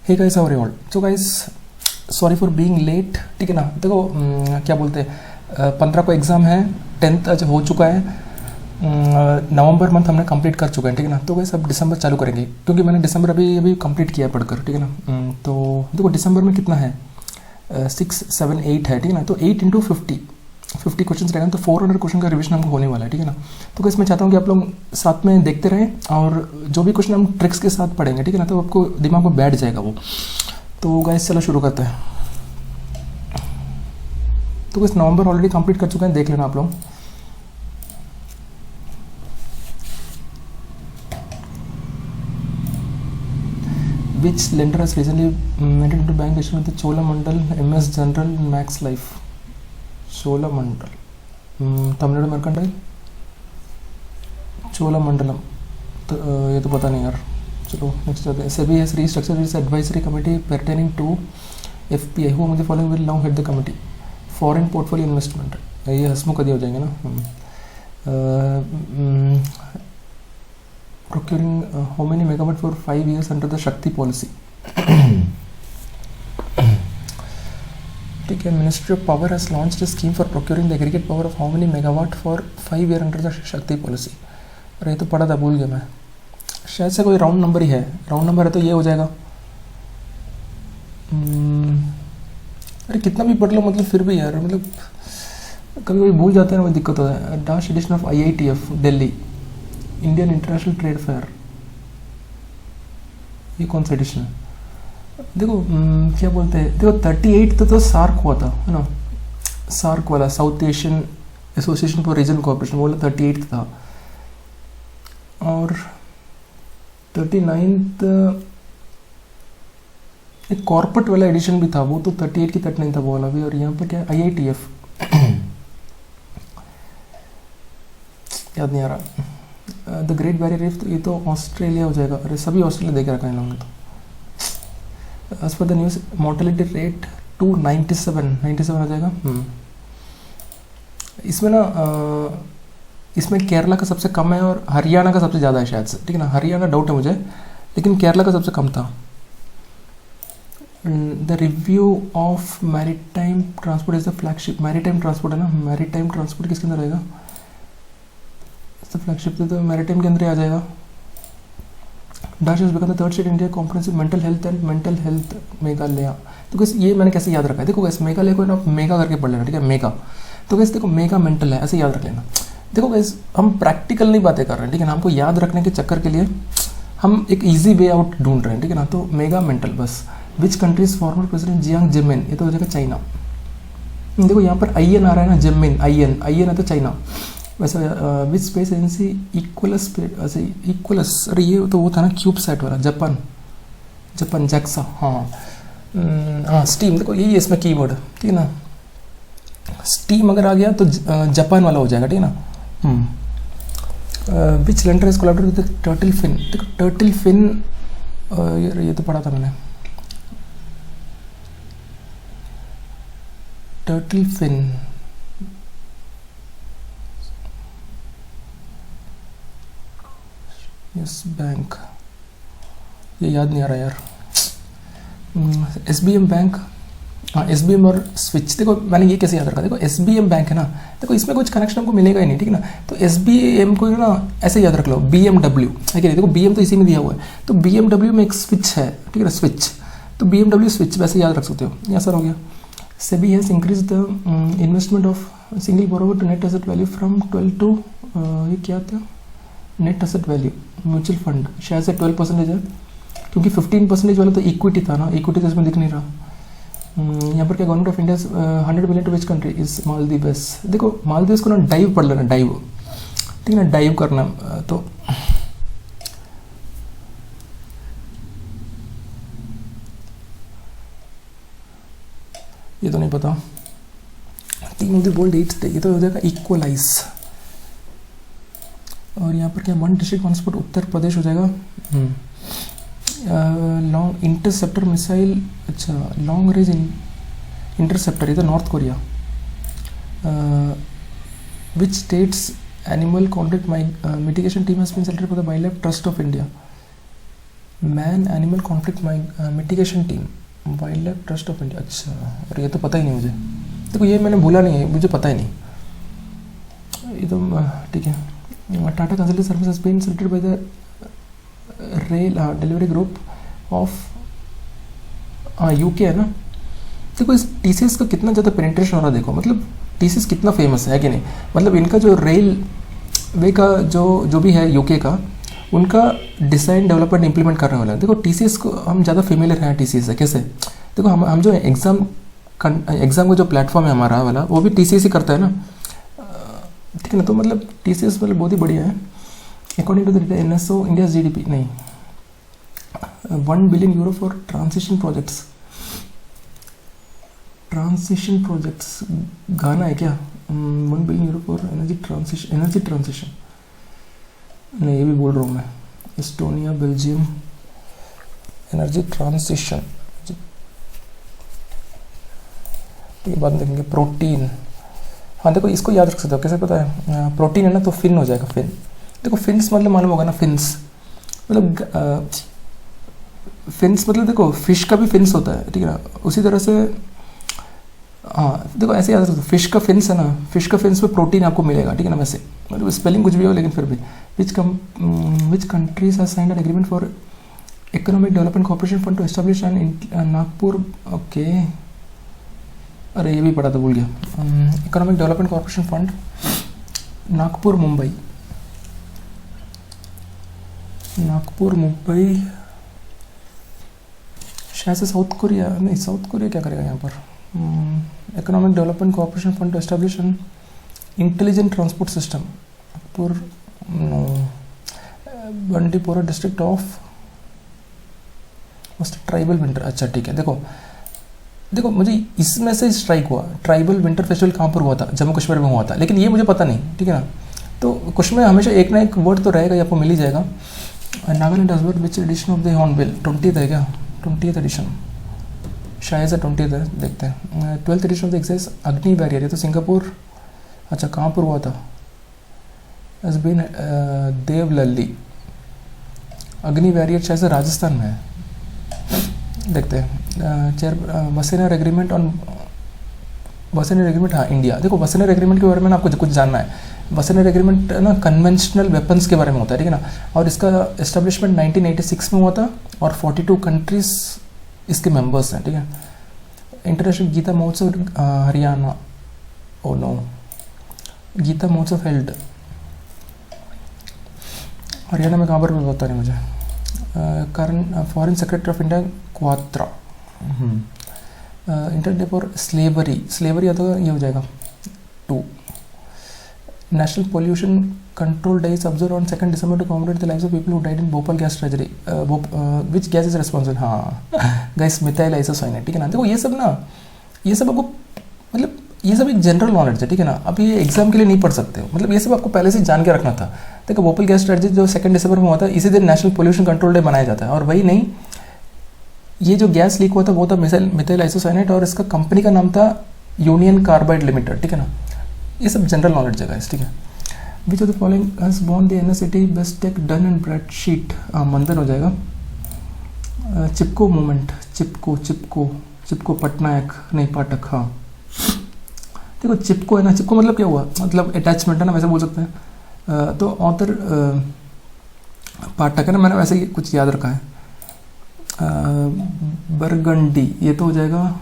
Hey guys, how are you all? So guys, sorry for being late, ठीक है ना। देखो क्या बोलते हैं, 15 को एग्ज़ाम है, 10th आज हो चुका है, नवंबर मंथ हमने कंप्लीट कर चुके हैं, ठीक है ना। तो गाइस अब दिसंबर चालू करेंगे, क्योंकि मैंने दिसंबर अभी कंप्लीट किया पढ़कर, ठीक है ना। तो देखो दिसंबर में कितना है, 6, 7, 8 है, ठीक है ना। तो 8 इंटू 50 क्वेश्चन रहेगा, तो 400 क्वेश्चन का रिविजन हमको होने वाला है, ठीक है ना। तो गाइस मैं चाहता हूँ कि आप लोग साथ में देखते रहें, और जो भी क्वेश्चन हम ट्रिक्स के साथ पढ़ेंगे, ठीक है ना, तो आपको दिमाग में बैठ जाएगा वो। तो गाइस चलो शुरू करते हैं। तो गाइस नवंबर ऑलरेडी कंप्लीट कर चुके हैं, देख लेना आप लोग। Which lender has recently made it into bank issue with the Cholamandalam, MS General, Max Life? Cholamandalam, Tamil Nadu Mercantile, Cholamandalam, तो ये तो पता नहीं यार। चलो नेक्स्ट आते हैं। SEBI has restructured its advisory committee pertaining to FPI. Who among the following will now head the committee? Foreign portfolio investment, ये हसमुख आदि हो जाएंगे ना। Procuring how many megawatt for 5 years under the Shakti policy? ठीक है, Ministry of Power has launched a scheme for procuring the aggregate power of how many megawatt for 5 year under the Shakti policy. अरे ये तो पढ़ा था, भूल गया मैं। शायद से कोई राउंड नंबर ही है, राउंड नंबर है तो ये हो जाएगा। अरे कितना भी पढ़ लो, मतलब फिर भी यार, मतलब कभी कभी भूल जाते हैं, वो दिक्कत होता है। डाश edition of IITF Delhi, Indian international trade fair, ये कौन सा एडिशन है? देखो क्या बोलते हैं, देखो 38 तो सार्क हुआ था, है ना, सार्क वाला, south Asian association for regional cooperation, वो वाला 38 था। और 39th एक कॉर्पोरेट वाला एडिशन भी था, वो तो 38 की 39 था वो वाला भी। और यहाँ पर क्या IITF याद नहीं आ रहा। द ग्रेट बैरियर रीफ, ये तो ऑस्ट्रेलिया हो जाएगा। अरे सभी ऑस्ट्रेलिया देख रखा है इन लोगों ने तो। As per the news mortality rate 297 हो जाएगा। इसमें ना इसमें केरला का सबसे कम है और हरियाणा का सबसे ज़्यादा है शायद से, ठीक है ना। हरियाणा डाउट है मुझे, लेकिन केरला का सबसे कम था। The review of maritime transport is the flagship, maritime transport है ना, मैरीटाइम ट्रांसपोर्ट किसके अंदर रहेगा? फ्लैगशिप तो मैरीटाइम के अंदर ही आ जाएगा। Dash is become the third state India comprehensive mental health and mental health Meghalaya. तो कैसे ये मैंने कैसे याद रखा है, देखो कैसे मेघालय को ना मेगा करके पढ़ लेना, ठीक है, मेगा। तो कैसे देखो मेगा मेंटल है, ऐसे याद रख लेना। देखो कैसे हम प्रैक्टिकल नहीं बातें कर रहे हैं, ठीक है ना, हमको याद रखने के चक्कर के लिए हम एक ईजी वे आउट ढूंढ रहे हैं, ठीक है ना। तो मेगा मेंटल बस। Which countries former president Jiang जेमिन, ये तो हो जाएगा चाइना। देखो यहाँ पर IN आ रहा है ना, जेमिन IN है तो चाइना। वैसे विच स्पेस एजेंसी इक्वलस, अरे ये तो वो था ना क्यूब सेट वाला, जापान जैक्सा, हाँ स्टीम। देखो यही है इसमें कीवर्ड, ठीक है ना। स्टीम अगर आ गया तो जापान वाला हो जाएगा, ठीक है ना। Which lender is collaborated with Turtle Fin, देखो टर्टल फिन, ये तो पढ़ा था मैंने। टर्टल फिन, यस बैंक, ये याद नहीं आ रहा यार। SBM बैंक, हाँ SBM और स्विच। देखो मैंने ये कैसे याद रखा, देखो SBM बैंक है ना, देखो इसमें कुछ कनेक्शन हमको मिलेगा ही नहीं, ठीक है ना। तो SBM को ना ऐसे याद रख लो, BMW है कि नहीं। देखो BM तो इसी में दिया हुआ है, तो BMW में एक स्विच है, ठीक है ना, स्विच। तो BMW स्विच वैसे याद रख सकते हो, ये असर हो गया। SEBI has increased the investment of single borrower to net asset value from 12 to ये क्या था, net asset value mutual fund, शायद से 12% है, क्योंकि 15% वाला तो इक्विटी था ना, इक्विटी तो इसमें दिख नहीं रहा। यहाँ पर क्या, government of India 100 million to which country is Maldives. देखो मालदीव्स को ना डाइव पढ़ लेना, डाइव, ठीक है ना, डाइव करना। तो ये तो नहीं पता। तीन ऑफ द बोल्ड एट्स, ये तो हो जाएगा इक्वलाइज। और यहाँ पर क्या, one district one spot, Uttar Pradesh हो जाएगा। लॉन्ग इंटरसेप्टर मिसाइल, अच्छा लॉन्ग रेंज इंटरसेप्टर, ये तो North Korea. Which states animal conflict mitigation team has been selected for the wild life trust of India. Man animal conflict mitigation team, wild life trust of India. अच्छा, और ये तो पता ही नहीं मुझे। देखो ये मैंने भूला नहीं है, मुझे पता ही नहीं ये तो। ठीक है, Tata consulting service has been selected by the rail delivery group of UK है ना। देखो इस टीसीएस का कितना ज़्यादा पेनिट्रेशन हो रहा है, देखो मतलब टीसीएस कितना फेमस है कि नहीं। मतलब इनका जो रेल वे का जो भी है यूके का, उनका डिज़ाइन डेवलपमेंट इंप्लीमेंट करने वाला है। देखो टीसीएस को हम ज़्यादा फेमिलियर हैं टीसीएस से। कैसे? देखो हम जो एग्ज़ाम का जो प्लेटफॉर्म है हमारा वाला, वो भी टीसीएस ही करता है ना, ठीक है ना। तो मतलब टीसीएस मतलब बहुत ही बढ़िया है। According to the data NSO India GDP नहीं 1 billion euro for transition projects. Ghana है क्या? 1 billion euro for energy transition नहीं, ये भी बोल रहा हूँ मैं। Estonia, Belgium, energy transition. ठीक है, बाद में देखेंगे। प्रोटीन, हाँ देखो इसको याद रख सकते हो। कैसे पता है? प्रोटीन है ना, तो फिन हो जाएगा। फिन, देखो फिन्स मतलब मालूम होगा ना, फिन्स मतलब फिन्स मतलब देखो फिश का भी फिन्स होता है, ठीक है ना। उसी तरह से हाँ देखो ऐसे याद रखो, फिश का फिन्स है ना, फिश का फिन्स में प्रोटीन आपको मिलेगा, ठीक है ना। वैसे मतलब स्पेलिंग कुछ भी हो, लेकिन फिर भी which countries has signed an agreement for economic development corporation fund to establish an Nagpur. Okay, अरे ये भी पढ़ा था, भूल गया। Economic development corporation fund Nagpur Mumbai शायद से साउथ कोरिया नहीं, साउथ कोरिया क्या करेगा यहाँ पर? Economic development corporation fund to establish an intelligent transport system Nagpur Bandipora district of tribal winter. अच्छा ठीक है, देखो मुझे इसमें से स्ट्राइक हुआ, ट्राइबल विंटर फेस्टिवल कहाँ पर हुआ था? जम्मू कश्मीर में हुआ था, लेकिन ये मुझे पता नहीं, ठीक है ना। तो कुछ में हमेशा एक ना एक वर्ड तो रहेगा, ये आपको मिल ही जाएगा। Nagaland does which edition of the hornbill? 20th है क्या? 20th एडिशन शायद से 20th है, देखते हैं। 12th edition of the exercise Agni warrior, ये तो सिंगापुर। अच्छा कहाँ पर हुआ था? Has been Devlali. Agni warrior शायद से राजस्थान में है, देखते हैं। Wassenaar agreement on Wassenaar agreement, हाँ इंडिया। देखो वसेनर एग्रीमेंट के बारे में ना आपको कुछ जानना है। वसेनर एग्रीमेंट ना कन्वेंशनल वेपन्स के बारे में होता है, ठीक है ना। और इसका एस्टेब्लिशमेंट 1986 में हुआ था और 42 कंट्रीज इसके मेंबर्स हैं, ठीक है। इंटरनेशनल गीता महोत्सव हरियाणा, ओ नो, गीता महोत्सव हेल्ड हरियाणा में कहाँ पर भी पता नहीं मुझे। कारण foreign secretary of India Kwatra. Inter day for slavery आता ये हो जाएगा 2। National pollution control day is observe on 2 December to commemorate the lives of people who died in Bhopal gas tragedy. Which gas is responsible? हाँ gas methyl isocyanate, ठीक है ना। देखो ये सब आपको मतलब ये सब एक जनरल नॉलेज है, ठीक है ना। अब ये एग्जाम के लिए नहीं पढ़ सकते हो, मतलब ये सब आपको पहले से जान के रखना था। देखो भोपाल गैस ट्रेजेडी जो 2 December में हुआ था, इसी दिन नेशनल पोल्यूशन कंट्रोल डे मनाया जाता है। और वही नहीं, ये जो गैस लीक हुआ था वो था मिथाइल आइसोसाइनेट और इसका कंपनी का नाम था यूनियन कार्बाइड लिमिटेड, ठीक है ना। ये सब जनरल नॉलेज जगह है, ठीक है। Which of the following has won the NSAT best tech done in bread sheet? मंदन हो जाएगा। चिपको मूवमेंट, चिपको पटनायक नहीं पाठक, हाँ। देखो चिपको है ना, चिपको मतलब क्या हुआ? मतलब अटैचमेंट है ना, वैसे बोल सकते हैं। तो ऑथर पाठक है ना, मैंने वैसे ही कुछ याद रखा है। बरगंडी ये तो हो जाएगा।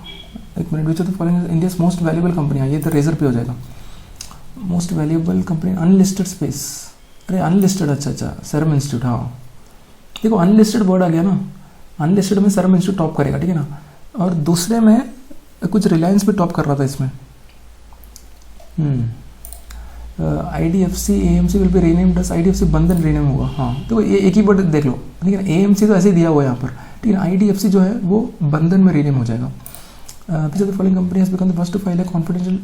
एक minute, which of the following India's most valuable company? ये तो रेजर पे हो जाएगा। Most valuable company unlisted space, अरे अनलिस्टेड, अच्छा सेरम इंस्टीट्यूट। हाँ देखो अनलिस्टेड वर्ड आ गया ना, अनलिस्टेड में सेरम इंस्टीट्यूट टॉप करेगा, ठीक है ना। और दूसरे में कुछ रिलायंस भी टॉप कर रहा था इसमें। IDFC AMC will be renamed as IDFC Bandhan rename होगा। हाँ देखो ये एक ही वर्ड देख लो, ठीक है ना। AMC तो ऐसे ही दिया हुआ है यहाँ पर, ठीक है ना। IDFC जो है वो बंधन में रीनेम हो जाएगा। Which of the following company has become the first to file a confidential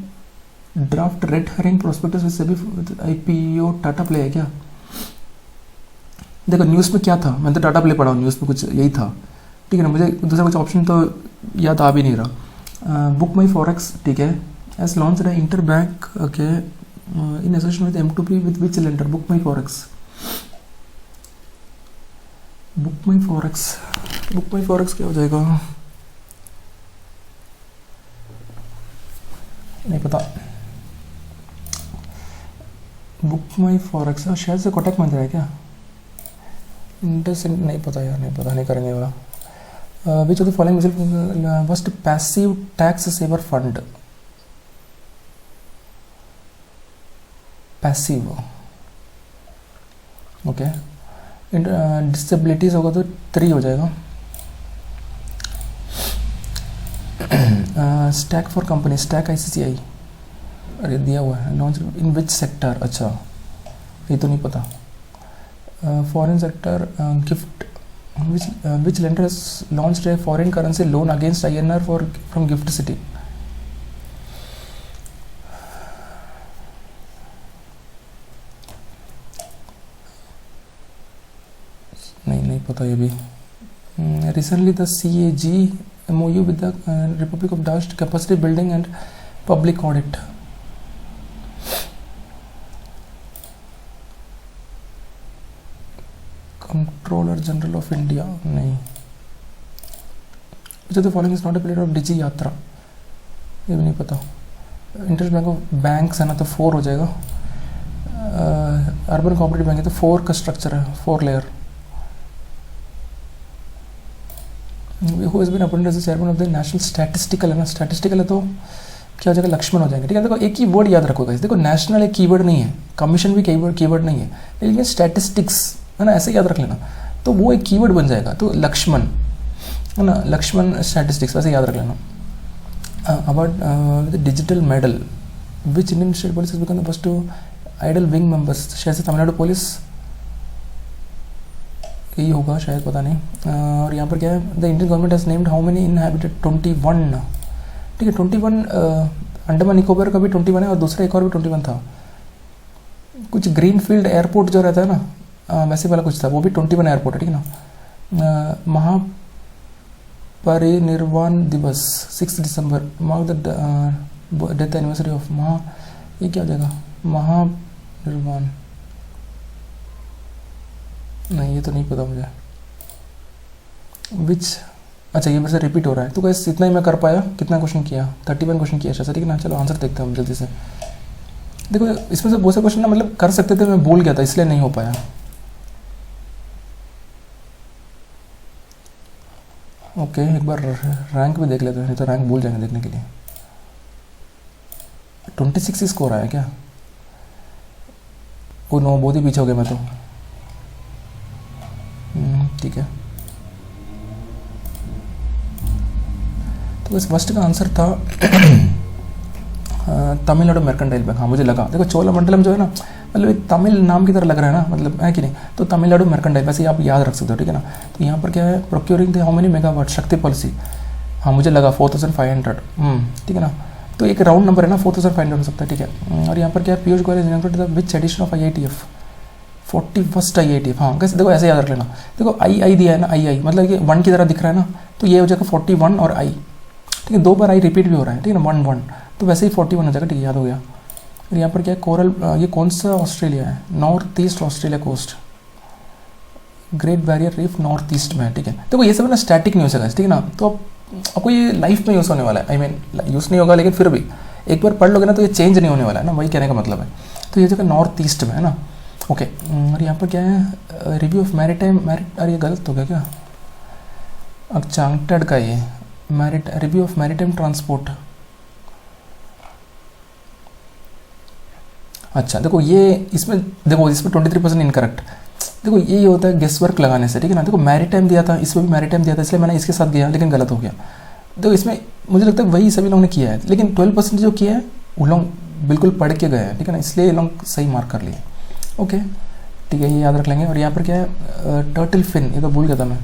draft red herring prospectus with SEBI IPO? Tata play है क्या? देखो न्यूज़ में क्या था, मैंने तो टाटा प्ले पढ़ा हूँ, न्यूज़ में कुछ यही था, ठीक है ना। मुझे दूसरा कुछ ऑप्शन तो याद आ भी नहीं रहा। बुक माई फॉरेक्स, ठीक है। As launch the inter bank, okay, in association with M2P with which lender? Book my forex. Book my forex, book my forex क्या हो जाएगा, नहीं पता। बुक माई फॉरेक्स शायद से कोटक महिंद्रा है क्या, इंडस, नहीं पता यार, नहीं पता, नहीं करेंगे वाला। Which of the following first passive tax saver fund, passive, okay. Disabilities होगा तो 3 हो जाएगा। Stack for company, stack ICCI, अरे दिया हुआ है, लॉन्च इन विच सेक्टर, अच्छा ये तो नहीं पता। Foreign sector, gift, which lender has launched a foreign currency loan against INR for from gift city, नहीं पता ये भी। Recently the CAG MOU with the Republic of Dutch capacity building and public audit, controller general of India, नहीं। जो तो following is not a player of Digi Yatra, ये भी नहीं पता। इंटरेस्ट बैंक ऑफ बैंक्स है ना, तो 4 हो जाएगा। अर्बन कोऑपरेटिव बैंक है तो 4 का स्ट्रक्चर है, 4 layer. Who has been appointed as the chairman of the national statistical, है ना, स्टैटिस्टिकल है तो क्या हो जाएगा, लक्ष्मण हो जाएंगे, ठीक है। देखो एक ही वर्ड याद रखो गाइस, देखो नेशनल एक कीवर्ड नहीं है, कमीशन भी कीवर्ड नहीं है, लेकिन स्टैटिस्टिक्स है ना, ऐसे याद रख लेना, तो वो एक कीवर्ड बन जाएगा, तो लक्ष्मण है ना, लक्ष्मण स्टैटिस्टिक्स वैसे याद रख लेना। Award digital medal, which Indian state police become the first to idol wing members, शायद से तमिलनाडु पुलिस यही होगा शायद, पता नहीं। और यहाँ पर क्या है, the Indian government has named how many inhabited, 21, ठीक है। 21 अंडमान निकोबार का भी 21 है, और दूसरा एक और भी 21 था, कुछ ग्रीन फील्ड एयरपोर्ट जो रहता है ना, वैसे वाला कुछ था, वो भी 21 एयरपोर्ट है, ठीक है ना। Mahaparinirvan Diwas 6 December, mark the death anniversary of ये क्या हो जाएगा, महानिर्वाण, नहीं ये तो नहीं पता मुझे। विच, अच्छा ये वैसे रिपीट हो रहा है, तो कैसे इतना ही मैं कर पाया, कितना क्वेश्चन किया, 31 क्वेश्चन किया शायद, ठीक है ना। चलो आंसर देखते हैं हम जल्दी से। देखो इसमें से बहुत से क्वेश्चन ना मतलब कर सकते थे, मैं भूल गया था इसलिए नहीं हो पाया। ओके एक बार रैंक भी देख लेते हैं, नहीं तो रैंक भूल जाएंगे देखने के लिए। 26 स्कोर आया क्या, ओ नो बहुत ही पीछे हो गया मैं तो, ठीक है। तो इस फर्स्ट का आंसर था तमिलनाडु मर्केंटाइल बैंक, हाँ मुझे लगा, देखो चोलामंडलम जो है ना, मतलब एक तमिल नाम की तरह लग रहा है ना, मतलब है कि नहीं, तो तमिलनाडु मर्केंटाइल, वैसे आप याद रख सकते हो, ठीक है ना। तो यहाँ पर क्या है, procuring the how many megawatt, शक्ति पॉलिसी, हाँ मुझे लगा 4500, ठीक है ना। तो एक राउंड नंबर है ना, 4500 हो सकता है, ठीक है। और यहाँ पर क्या है, Piyush Goyal is which edition of IITF, 41st IITF, हाँ कैसे, देखो ऐसे याद रख लेना। देखो आई दिया है ना, आई मतलब ये 1 की तरह दिख रहा है ना, तो ये हो जाएगा 41 और I, ठीक है, 2 बार I रिपीट भी हो रहा है, ठीक है ना, 1 तो वैसे ही 41 हो जाएगा, ठीक है, याद हो गया। और यहाँ पर क्या है, कोरल, ये कौन सा ऑस्ट्रेलिया है, north east Australia coast, great barrier reef north east में है, ठीक है। देखो ये सब ना स्टैटिक नहीं हो सकता, ठीक है ना, तो आपको ये लाइफ में यूज़ होने वाला है, आई मीन यूज़ नहीं होगा, लेकिन फिर भी एक बार पढ़ लोगे ना तो ये चेंज नहीं होने वाला है ना, वही कहने का मतलब है। तो ये जगह नॉर्थ ईस्ट में है ना, ओके। और यहाँ पर क्या है, रिव्यू ऑफ मैरिटाइम, अरे ये गलत हो गया क्या, चांगटेड का ये रिव्यू ऑफ मैरिटाइम ट्रांसपोर्ट, अच्छा देखो ये इसमें, देखो इसमें 23% इनकरेक्ट, देखो ये होता है गेस वर्क लगाने से, ठीक है ना। देखो मैरिटाइम दिया था, इसमें भी मैरिटाइम दिया था, इसलिए मैंने इसके साथ गया, लेकिन गलत हो गया। देखो इसमें मुझे लगता है वही सभी लोगों ने किया है, लेकिन 12% जो किया है वो लोग बिल्कुल पढ़ के गए हैं, ठीक है ना, इसलिए ये लोग सही मार्क कर लिए, ओके ठीक है, ये याद रख लेंगे। और यहाँ पर क्या है, टर्टल फिन, ये तो भूल गया था मैं,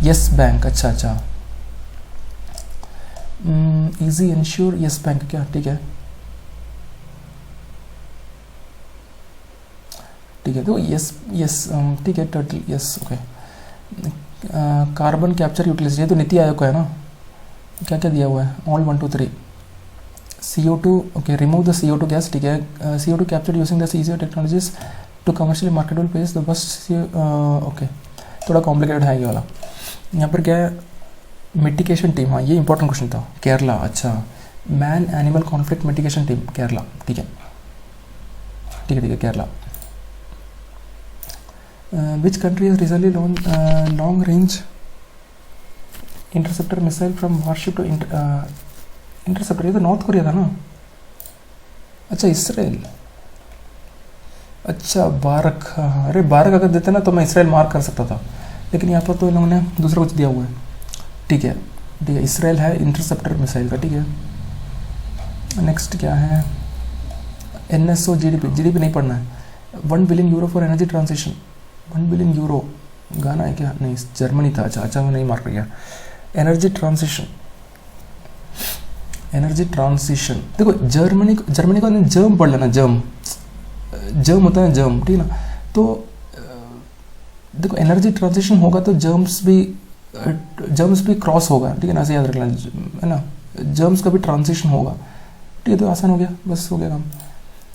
यस बैंक, अच्छा इजी इंश्योर यस बैंक क्या, ठीक है तो यस ठीक है, turtle yes, okay. Carbon capture utilization, ये तो नीति आयोग का है ना, क्या क्या दिया हुआ है, all 1 2 3, CO2, okay, remove the CO2 gas, ठीक है, CO2 capture using the CCO technologies to commercially marketable place the bus. Okay, थोड़ा कॉम्प्लिकेटेड है ये वाला। यहाँ पर क्या है, मिटिगेशन टीम, हाँ ये इंपॉर्टेंट क्वेश्चन था। केरला, अच्छा, man animal conflict mitigation team Kerala, ठीक है ठीक है ठीक है, Kerala. Which country has recently long range interceptor missile from warship to interceptor, ये तो नॉर्थ कोरिया था ना। अच्छा, इसराइल, अच्छा बारक, हाँ अरे बारक अगर देते ना तो मैं इसराइल मार्क कर सकता था, लेकिन यहाँ पर तो इन लोगों ने दूसरा कुछ दिया हुआ है। ठीक है ठीक है, इसराइल है इंटरसेप्टर मिसाइल का, ठीक है। नेक्स्ट क्या है, NSO GDP नहीं पढ़ना है। 1 billion euro for energy transition, 1 billion euro गाना है क्या, नहीं जर्मनी था। अच्छा अच्छा, मैं नहीं मार्क किया। एनर्जी ट्रांसिशन, एनर्जी ट्रांसिशन, देखो जर्मनी को जर्म पढ़ लेना, जर्म होता है जर्म, ठीक है ना। तो देखो एनर्जी ट्रांजिशन होगा तो जर्म्स भी क्रॉस होगा, ठीक है ना, ऐसे याद रखना है ना, जर्म्स का भी ट्रांजिशन होगा, ठीक है। तो आसान हो गया, बस हो गया काम।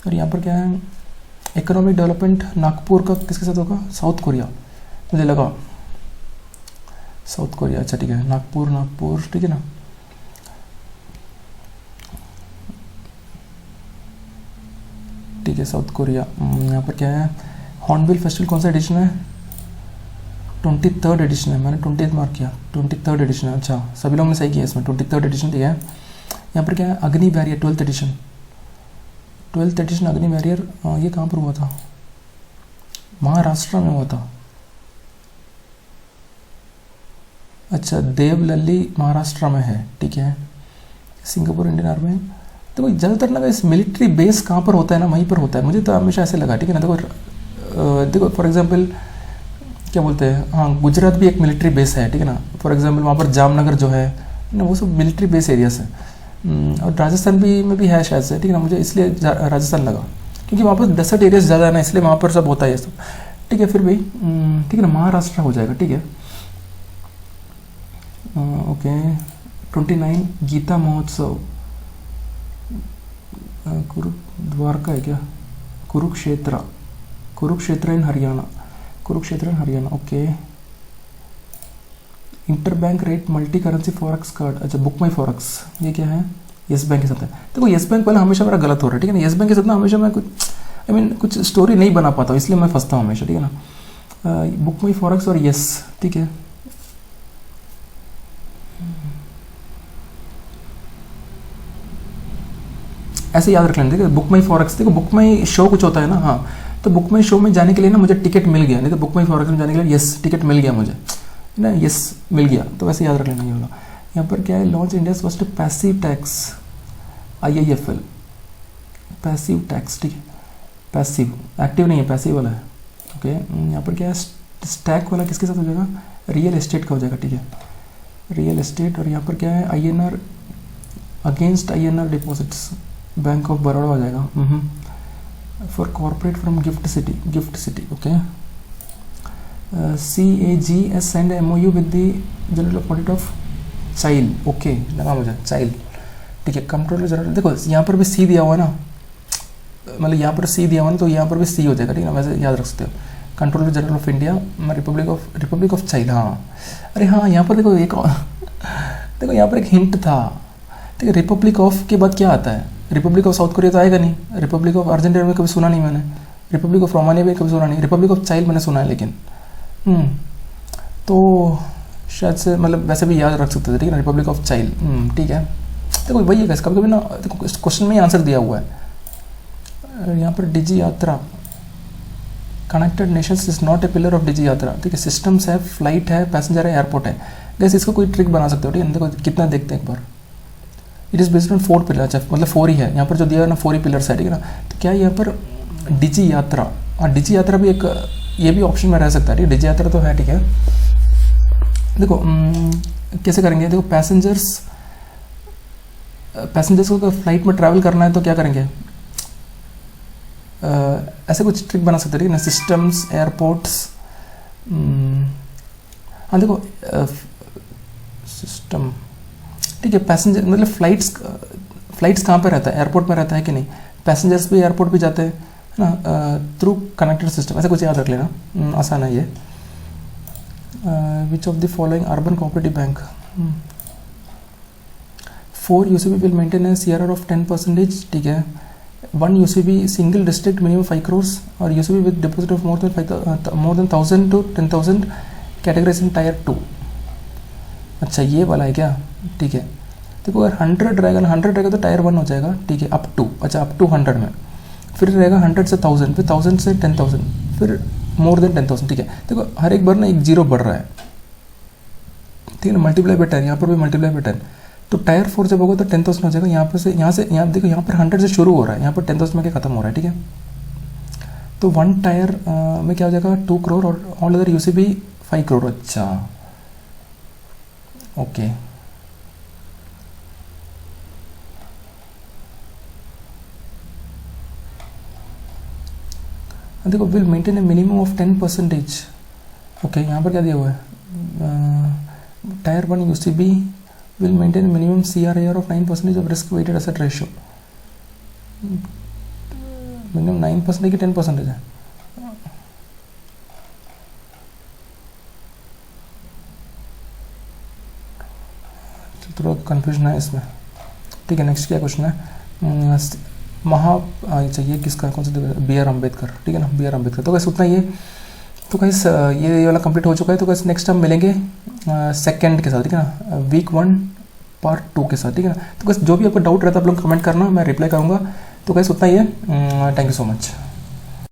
और यहाँ पर क्या है, इकोनॉमिक डेवलपमेंट नागपुर का किसके साथ होगा, साउथ कोरिया, मुझे लगा साउथ कोरिया। अच्छा ठीक है, नागपुर ठीक है ना। ठीक है, साउथ कोरिया। यहाँ पर क्या है, हॉर्नबिल फेस्टिवल कौन सा एडिशन है, 23rd एडिशन है, मैंने 20th मार्क किया, 23rd एडिशन है। अच्छा, सभी लोगों ने सही किया इसमें, 23rd एडिशन, ठीक है। यहाँ पर क्या है, Agni warrior 12th edition, 12th edition Agni warrior, ये कहाँ पर हुआ था, महाराष्ट्र में हुआ था। अच्छा, देवलली महाराष्ट्र में है, ठीक है। सिंगापुर इंडियन आर्मी, तो ज़्यादातर ना इस मिलिट्री बेस कहाँ पर होता है ना, वहीं पर होता है, मुझे तो हमेशा ऐसे लगा, ठीक है ना। देखो फॉर एग्जांपल क्या बोलते हैं, हाँ गुजरात भी एक मिलिट्री बेस है, ठीक है ना। फॉर एग्जांपल वहाँ पर जामनगर जो है ना, वो सब मिलिट्री बेस एरियाज है। और राजस्थान में भी है शायद से, ठीक है ना, मुझे इसलिए राजस्थान लगा, क्योंकि वहाँ पर डेसर्ट एरियाज ज़्यादा है ना, इसलिए वहाँ पर सब होता है ये सब, ठीक है। फिर भी ठीक है ना, महाराष्ट्र हो जाएगा, ठीक है। ओके, 29 गीता महोत्सव, द्वारका है क्या, Kurukshetra in Haryana, okay. Inter bank rate multi currency forex card, अच्छा बुक माई फॉरेक्स, ये क्या है, येस बैंक के साथ है। देखो येस बैंक वाला हमेशा मेरा गलत हो रहा है, ठीक है ना। येस बैंक के साथ ना हमेशा मैं कुछ स्टोरी नहीं बना पाता हूँ, इसलिए मैं फंसता हूँ हमेशा, ठीक है ना। बुक माई फॉरेक्स और येस, ठीक है। ऐसे याद रख लेना, देखो बुक माई फॉरेक्स, देखो बुक माई शो कुछ होता है ना, हाँ, तो बुक माई शो में जाने के लिए ना मुझे टिकट मिल गया, नहीं तो बुक माई फॉरेक्स में जाने के लिए यस टिकट मिल गया मुझे ना, यस मिल गया, तो वैसे याद रख लेना ये वाला। यहाँ पर क्या है, launch India's first passive tax, IIFL, passive tax, ठीक है, पैसिव, एक्टिव नहीं है, पैसिव वाला है, ओके। यहाँ पर क्या है, स्टैक वाला किसके साथ हो जाएगा, रियल एस्टेट का हो जाएगा, ठीक है, रियल एस्टेट। और यहाँ पर क्या है, INR against INR deposits, bank of Baroda आ जाएगा, for corporate from gift city, okay. CAG has signed a MOU with the general audit of child, okay, लगा मुझे चाइल्ड, ठीक है। कंट्रोलर जनरल, देखो यहाँ पर भी C दिया हुआ है ना, मतलब यहाँ पर C दिया हुआ ना, तो यहाँ पर भी C हो जाएगा, ठीक है ना, वैसे याद रख सकते हो। Controller general of India, Republic of child, हाँ अरे हाँ, यहाँ पर देखो देखो यहाँ पर एक हिंट था, ठीक है। रिपब्लिक ऑफ के बाद क्या आता है, रिपब्लिक ऑफ साउथ कोरिया तो आएगा नहीं, रिपब्लिक ऑफ अर्जेंटीना में कभी सुना नहीं मैंने, रिपब्लिक ऑफ रोमानिया में कभी सुना नहीं, रिपब्लिक ऑफ चाइल्ड मैंने सुना है लेकिन, तो शायद से मतलब वैसे भी याद रख सकते थे, ठीक है ना, रिपब्लिक ऑफ चाइल्ड, ठीक है। देखो वही है, कभी कभी ना देखो क्वेश्चन में ही आंसर दिया हुआ है। यहाँ पर Digi Yatra, connected nations is not a pillar of Digi Yatra, ठीक है। सिस्टम्स है, फ्लाइट है, पैसेंजर है, एयरपोर्ट है, वैसे इसका कोई ट्रिक बना सकते हो, ठीक है। देखो कितना देखते हैं एक बार, it is based on 4 pillar, अच्छा मतलब 4 ही है यहाँ पर जो दिया है ना, 4 ही पिलर्स है, ठीक है ना। तो क्या यहाँ पर डिजी यात्रा, हाँ डिजी यात्रा भी एक, ये भी ऑप्शन में रह सकता है, ठीक है, डिजी यात्रा तो है, ठीक है। देखो कैसे करेंगे, देखो पैसेंजर्स को अगर फ्लाइट में ट्रैवल करना है तो क्या करेंगे, ऐसे कुछ ट्रिक बना सकते हैं, ठीक है ना। सिस्टम्स, एयरपोर्ट्स, हाँ देखो सिस्टम, ठीक है। पैसेंजर मतलब फ्लाइट्स कहाँ पे रहता है, एयरपोर्ट में रहता है कि नहीं, पैसेंजर्स भी एयरपोर्ट पे जाते हैं, ना, थ्रू कनेक्टेड सिस्टम, ऐसा कुछ याद रख लेना, आसान है ये। Which of the following urban cooperative bank, 4 UCB will maintain a CRR of 10%, ठीक है। 1 UCB single district minimum 5 crore और UCB with deposit of more than 1000 to 10,000 categorize in tier 2। अच्छा ये वाला है क्या, ठीक है। देखो अगर 100 रहेगा ना, 100 रहेगा तो टायर 1 हो जाएगा, ठीक है, अप टू, अच्छा अप टू 100 में, फिर रहेगा 100 से 1000, फिर 1000 से 10,000, फिर मोर देन 10,000, ठीक है। देखो हर एक बार ना एक जीरो बढ़ रहा है, ठीक है ना, मल्टीप्लाई बाय 10, यहाँ पर भी मल्टीप्लाई बाय 10, तो टायर 4 जब होगा तो 10,000 हो जाएगा। यहाँ यहाँ देखो यहाँ पर 100 से शुरू हो रहा है, यहाँ पर 10,000 में क्या खत्म हो रहा है, ठीक है। तो 1 टायर में क्या हो जाएगा 2 crore और ऑल अदर UCB 5 crore। अच्छा ओके, देखो will maintain a minimum of 10%, okay. यहाँ पर क्या दिया हुआ है, tier 1 UCB will maintain minimum CRAR of 9% of risk weighted asset ratio, minimum 9% की 10% है। थोड़ा कन्फ्यूजन है इसमें, ठीक है। नेक्स्ट क्या क्वेश्चन है, अच्छा ये किसका, कौन सा, BR अम्बेडकर, ठीक है ना, BR अम्बेडकर। तो कैसे उतना ये, तो कैसे ये वाला कंप्लीट हो चुका है। तो कैसे नेक्स्ट हम मिलेंगे सेकंड के साथ, ठीक है ना, वीक 1 पार्ट 2 के साथ, ठीक है ना। तो कैसे जो भी आपका डाउट रहता है आप लोग कमेंट करना, मैं रिप्लाई करूँगा। तो कैसे उतना ही है, थैंक यू सो मच।